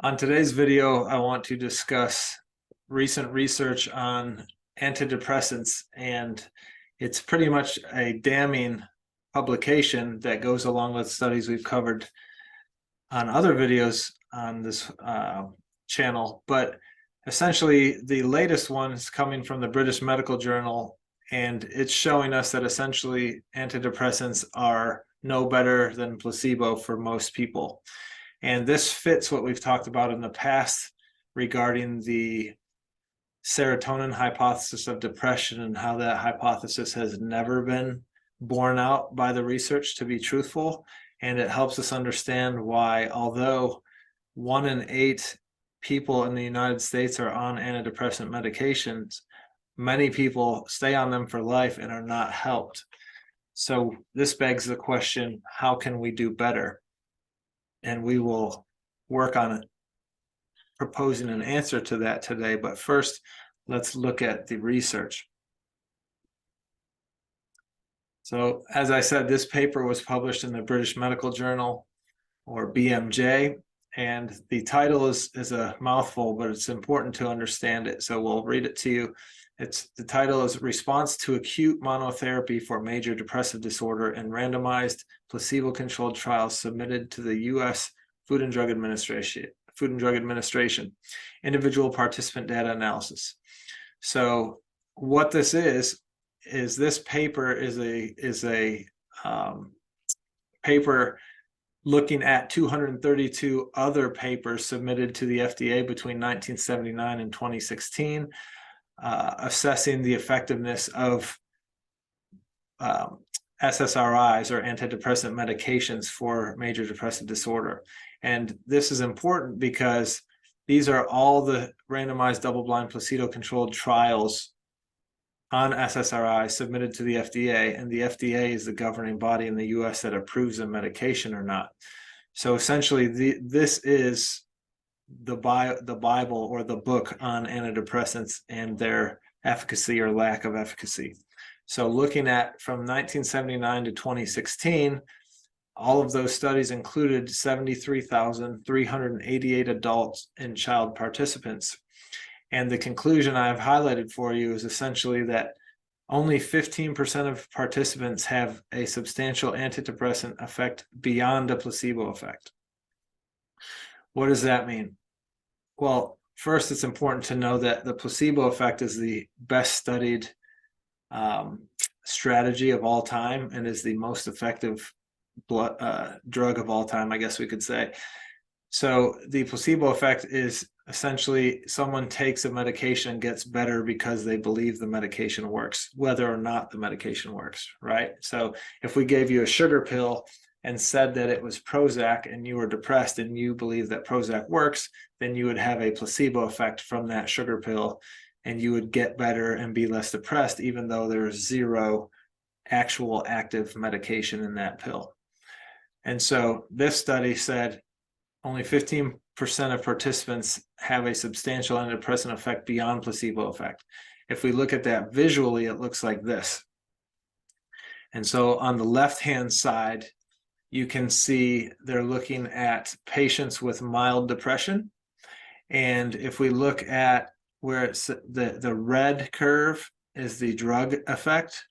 On today's video, I want to discuss recent research on antidepressants, and it's pretty much a damning publication that goes along with studies we've covered on other videos on this channel. But essentially, the latest one is coming from the British Medical Journal, and it's showing us that essentially antidepressants are no better than placebo for most people. And this fits what we've talked about in the past regarding the serotonin hypothesis of depression and how that hypothesis has never been borne out by the research to be truthful. And it helps us understand why, although 1 in 8 people in the United States are on antidepressant medications, many people stay on them for life and are not helped. So this begs the question, how can we do better? And we will work on proposing an answer to that today. But first, let's look at the research. So as I said, this paper was published in the British Medical Journal, or BMJ, and the title is a mouthful, but it's important to understand it. So we'll read it to you. The title is Response to Acute Monotherapy for Major Depressive Disorder in Randomized Placebo-Controlled Trials Submitted to the U.S. Food and Drug Administration, Individual Participant Data Analysis. So what this is this paper is a paper looking at 232 other papers submitted to the FDA between 1979 and 2016, assessing the effectiveness of SSRIs, or antidepressant medications, for major depressive disorder. And this is important because these are all the randomized double-blind placebo-controlled trials on SSRI submitted to the FDA, and the FDA is the governing body in the US that approves a medication or not. So essentially, this is the Bible, or the book on antidepressants and their efficacy or lack of efficacy. So looking at from 1979 to 2016, all of those studies included 73,388 adults and child participants. And the conclusion I've highlighted for you is essentially that only 15% of participants have a substantial antidepressant effect beyond a placebo effect. What does that mean? Well, first, it's important to know that the placebo effect is the best studied strategy of all time, and is the most effective drug of all time, I guess we could say. So the placebo effect is essentially someone takes a medication and gets better because they believe the medication works, whether or not the medication works, right? So if we gave you a sugar pill and said that it was Prozac and you were depressed and you believe that Prozac works, then you would have a placebo effect from that sugar pill, and you would get better and be less depressed, even though there's zero actual active medication in that pill. And so this study said only 15% of participants have a substantial antidepressant effect beyond placebo effect. If we look at that visually, it looks like this. And so on the left-hand side, you can see they're looking at patients with mild depression. And if we look at where it's the red curve is the drug effect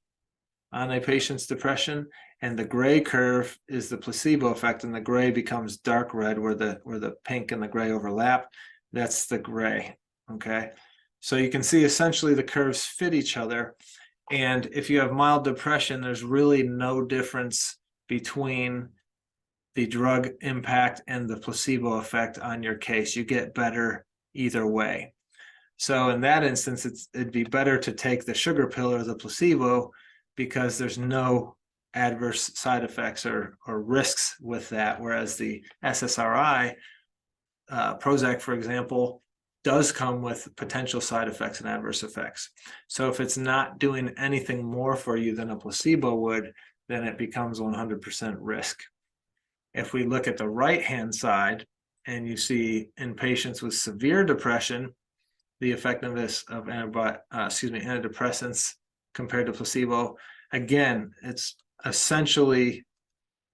on a patient's depression, and the gray curve is the placebo effect, and the gray becomes dark red where the pink and the gray overlap. That's the gray. Okay, so you can see essentially the curves fit each other, and if you have mild depression, there's really no difference between the drug impact and the placebo effect on your case. You get better either way. So in that instance, it'd be better to take the sugar pill or the placebo, because there's no adverse side effects or risks with that, whereas the SSRI, Prozac, for example, does come with potential side effects and adverse effects. So if it's not doing anything more for you than a placebo would, then it becomes 100% risk. If we look at the right-hand side, and you see in patients with severe depression, the effectiveness of antidepressants compared to placebo, again, it's essentially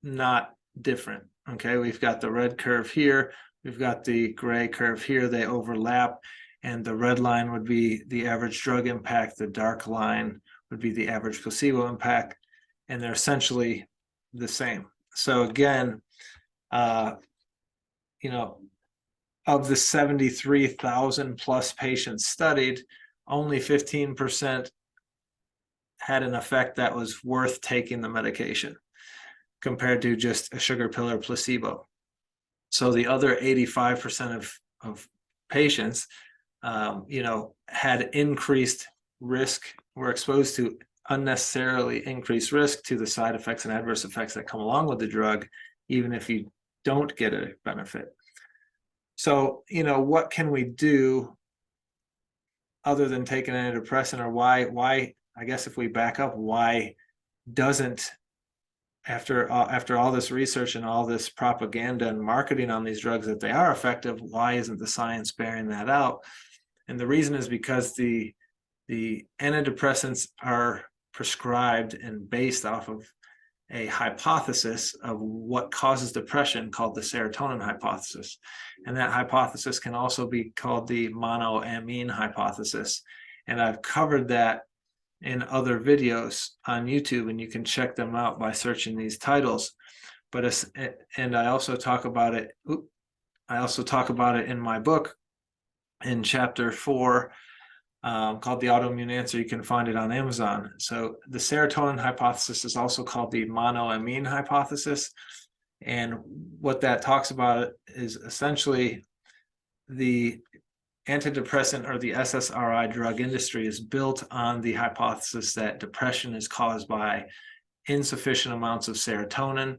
not different. Okay, we've got the red curve here we've got the gray curve here, they overlap, and the red line would be the average drug impact, the dark line would be the average placebo impact, and they're essentially the same. So again, you know, of the 73,000 plus patients studied, only 15% had an effect that was worth taking the medication compared to just a sugar pill or placebo. So the other 85% of patients, had increased risk, were exposed to unnecessarily increased risk to the side effects and adverse effects that come along with the drug, even if you don't get a benefit. So, what can we do other than take an antidepressant, or why, I guess if we back up, why doesn't, after all this research and all this propaganda and marketing on these drugs that they are effective, why isn't the science bearing that out? And the reason is because the antidepressants are prescribed and based off of a hypothesis of what causes depression called the serotonin hypothesis. And that hypothesis can also be called the monoamine hypothesis. And I've covered that in other videos on YouTube, and you can check them out by searching these titles. And I also talk about it. I also talk about it in my book in chapter 4, called The Autoimmune Answer. You can find it on Amazon. So the serotonin hypothesis is also called the monoamine hypothesis. And what that talks about is essentially the antidepressant or the SSRI drug industry is built on the hypothesis that depression is caused by insufficient amounts of serotonin.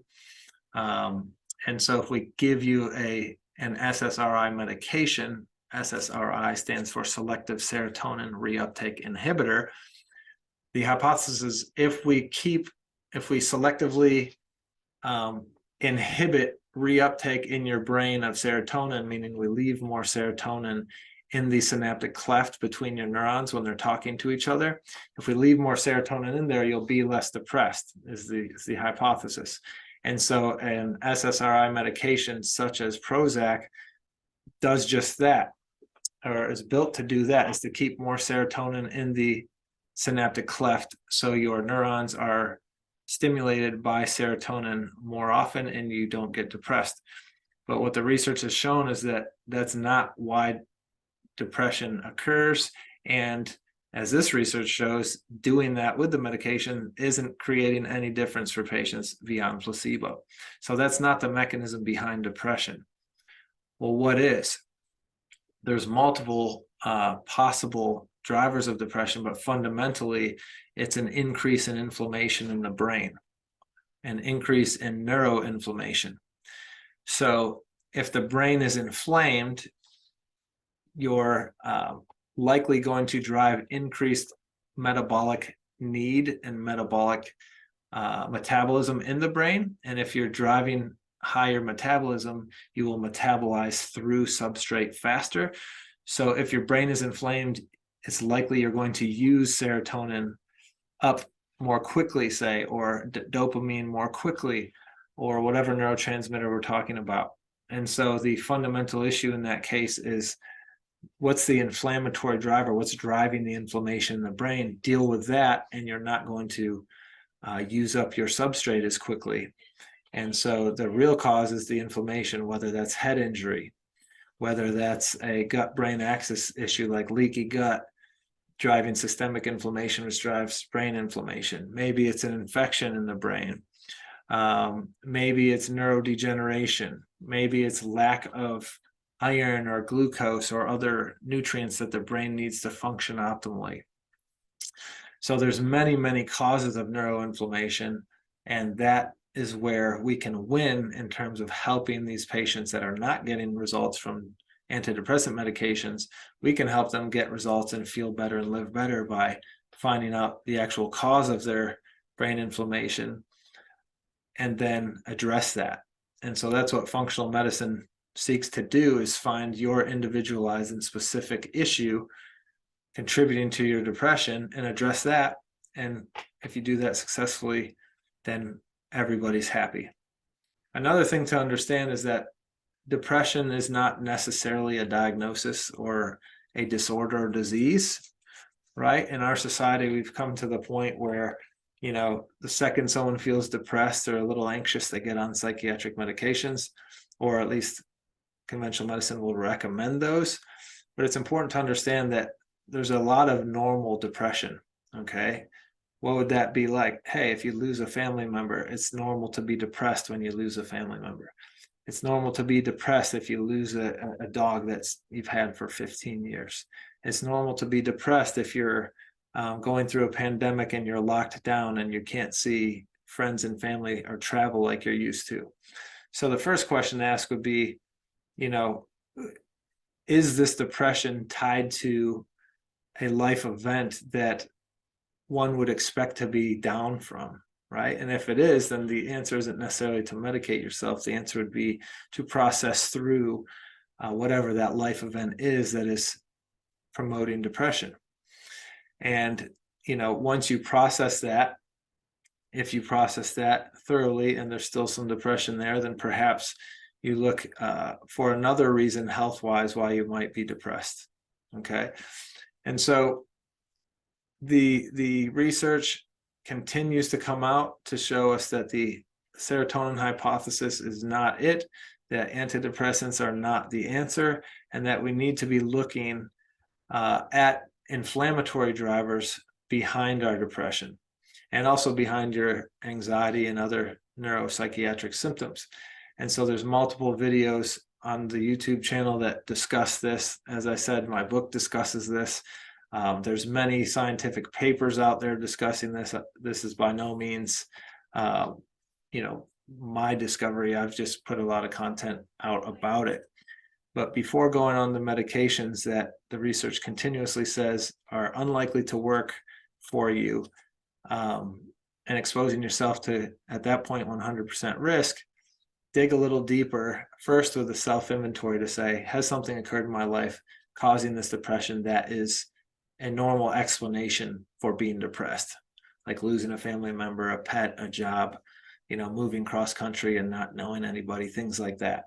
And so if we give you an SSRI medication, SSRI stands for selective serotonin reuptake inhibitor. The hypothesis is if we selectively inhibit reuptake in your brain of serotonin, meaning we leave more serotonin in the synaptic cleft between your neurons when they're talking to each other. If we leave more serotonin in there, you'll be less depressed, is the hypothesis. And so an SSRI medication such as Prozac does just that, or is built to do that, is to keep more serotonin in the synaptic cleft so your neurons are stimulated by serotonin more often and you don't get depressed. But what the research has shown is that that's not why depression occurs. And as this research shows, doing that with the medication isn't creating any difference for patients beyond placebo. So that's not the mechanism behind depression. Well, what is? There's multiple possible drivers of depression, but fundamentally, it's an increase in inflammation in the brain, an increase in neuroinflammation. So if the brain is inflamed, you're likely going to drive increased metabolic need and metabolic metabolism in the brain. And if you're driving higher metabolism, you will metabolize through substrate faster. So if your brain is inflamed, it's likely you're going to use serotonin up more quickly, say, or dopamine more quickly, or whatever neurotransmitter we're talking about. And so the fundamental issue in that case is, what's the inflammatory driver? What's driving the inflammation in the brain? Deal with that, and you're not going to use up your substrate as quickly. And so the real cause is the inflammation, whether that's head injury, whether that's a gut-brain axis issue like leaky gut, driving systemic inflammation, which drives brain inflammation. Maybe it's an infection in the brain. Maybe it's neurodegeneration. Maybe it's lack of iron or glucose or other nutrients that the brain needs to function optimally. So there's many, many causes of neuroinflammation, and that is where we can win in terms of helping these patients that are not getting results from antidepressant medications. We can help them get results and feel better and live better by finding out the actual cause of their brain inflammation and then address that. And so that's what functional medicine seeks to do, is find your individualized and specific issue contributing to your depression and address that. And if you do that successfully, then everybody's happy. Another thing to understand is that depression is not necessarily a diagnosis or a disorder or disease, right? In our society, we've come to the point where, the second someone feels depressed or a little anxious, they get on psychiatric medications, or at least conventional medicine will recommend those. But it's important to understand that there's a lot of normal depression, okay? What would that be like? Hey, if you lose a family member, it's normal to be depressed when you lose a family member. It's normal to be depressed if you lose a dog you've had for 15 years. It's normal to be depressed if you're going through a pandemic and you're locked down and you can't see friends and family or travel like you're used to. So the first question to ask would be, is this depression tied to a life event that one would expect to be down from, right? And if it is, then the answer isn't necessarily to medicate yourself. The answer would be to process through whatever that life event is that is promoting depression. And, once you process that, if you process that thoroughly and there's still some depression there, then perhaps you look for another reason health-wise why you might be depressed, okay? And so the research continues to come out to show us that the serotonin hypothesis is not it, that antidepressants are not the answer, and that we need to be looking at inflammatory drivers behind our depression and also behind your anxiety and other neuropsychiatric symptoms. And so there's multiple videos on the YouTube channel that discuss this. As I said, my book discusses this. There's many scientific papers out there discussing this. This is by no means, my discovery. I've just put a lot of content out about it. But before going on the medications that the research continuously says are unlikely to work for you, and exposing yourself to, at that point, 100% risk, dig a little deeper, first with a self-inventory to say, has something occurred in my life causing this depression that is a normal explanation for being depressed, like losing a family member, a pet, a job, moving cross country and not knowing anybody, things like that.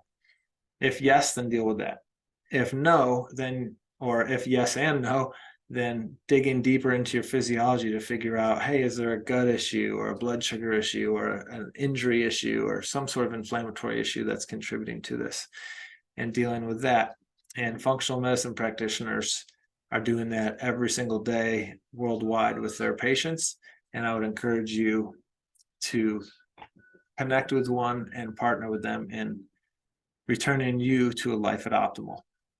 If yes, then deal with that. If no, then, or if yes and no, then digging deeper into your physiology to figure out, hey, is there a gut issue or a blood sugar issue or an injury issue or some sort of inflammatory issue that's contributing to this, and dealing with that. And functional medicine practitioners are doing that every single day worldwide with their patients. And I would encourage you to connect with one and partner with them in returning you to a life at optimal.